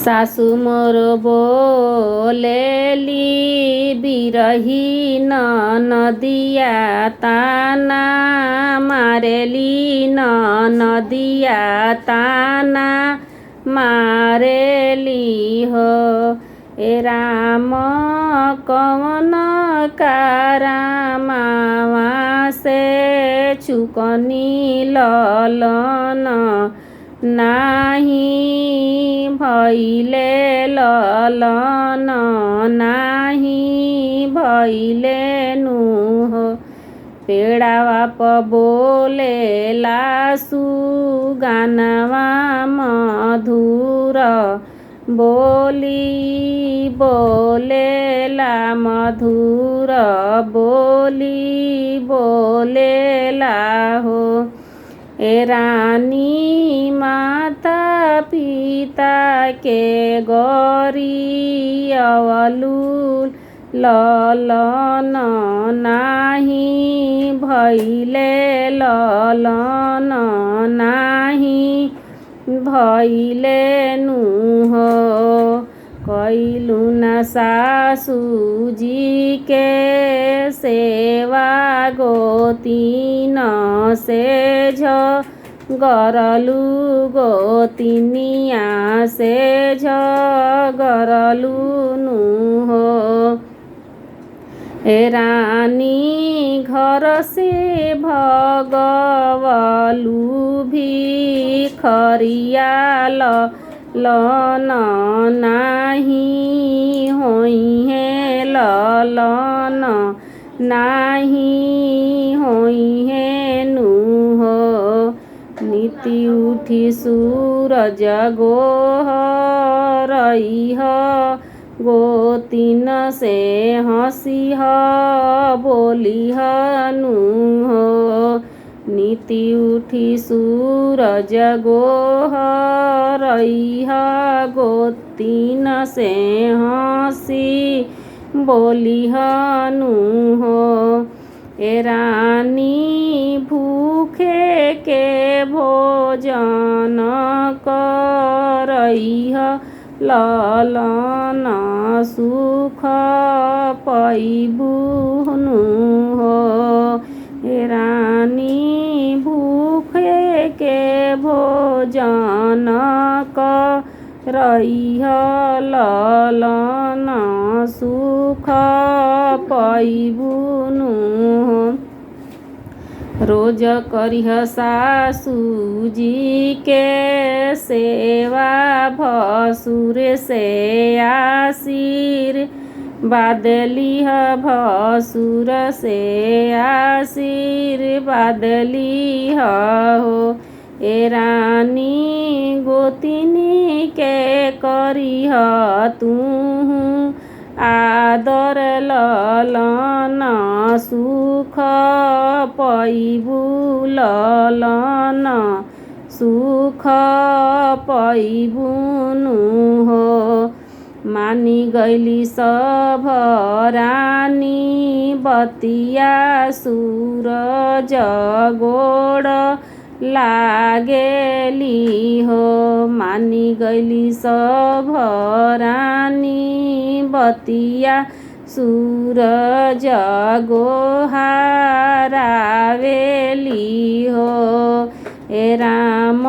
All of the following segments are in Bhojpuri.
सासु मोर बोलेली बिरहीन नदिया ताना मारेली नदिया ताना मारेली हो। ए राम कवन कारमावा से चुकनी ललन नाही भइले ललन नाही भइले नुह। पेड़ावा प बोलेला सुगानवा मधुर बोली बोलेला मधुर बोली बोलेला हो। ए रानी माता पिता के गौरी अवलू ललन नाही भइले ललन नाही भइले नुह। कैलू न सासुजी के सेवा गोतीन से झगरलू गोतिनिया से झगरलू नुह। ए रानी घर से भगवलू भिखरिया ललन नाही होइहे ललन नाही होइहे नुह। नीति उठी सूरज गोहरइह गोतिन से हंसिह बोलिह नुह। नीति उठी सूरज गोहरइह गोतिन से हंसी बोलिह नुह। ए रानी भूखे के भोजन करइह ललन सुख पैबू नुह। ए रानी भूखे के भोजन करइह ललन सुख पैबू नुह। रोज करिह सासुजी के सेवा भसुर से आशीर्वाद लिह भसुर से आशीर्वाद लिह हो। ए रानी गोतिनी के करिह तुहु आदर ललन सुख पैबू ललन सुख पैबू नुह। मानी गइली सब रानी बतिया सूरज गोड़ लागेली हो। मानी गइली सब रानी बतिया सूरज गोहारावेली हो। ए राम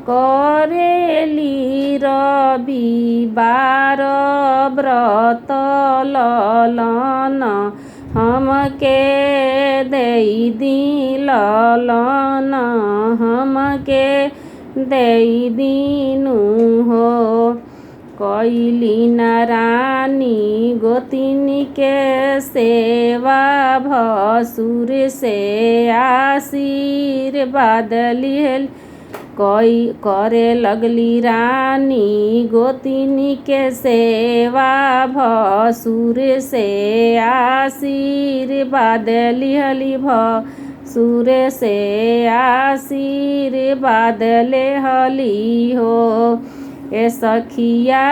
करेली रविवार व्रत ललन हमके देई दी ललन हमके देई दीनु हो। कैली न रानी गोतिनी के सेवा भसुर से आशीर्वाद लिहल करे लगली रानी गोतिनी के सेवा भसुर से आशीर्वाद लिहली भसुर से आशीर्वाद लेहली हो। ए सखिया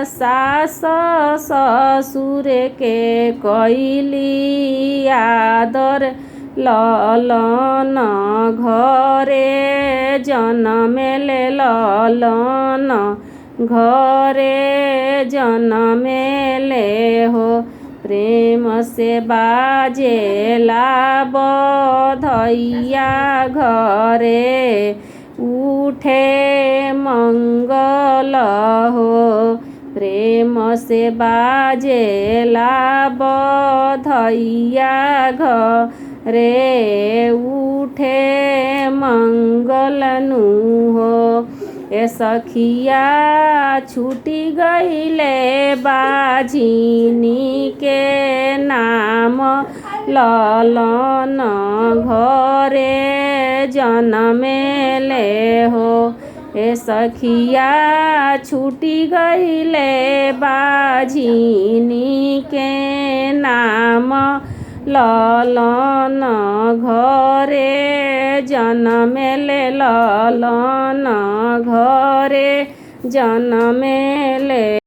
सास ससुर के कैली आदर ललन घरे जनमेले ललन घरे जनमेले हो। प्रेम से बाजेला बधैया घरे उठे मंगल हो। प्रेम से बाजेला बधैया घरे उठे मंगल नु हो। ए सखिया छूटी गईले बाझिनी के नाम ललन घरे जनमेले हो। ए सखिया छूटी गईले बाझिनी के नाम ललन घरे जनमेले ललन घरे जनमेले।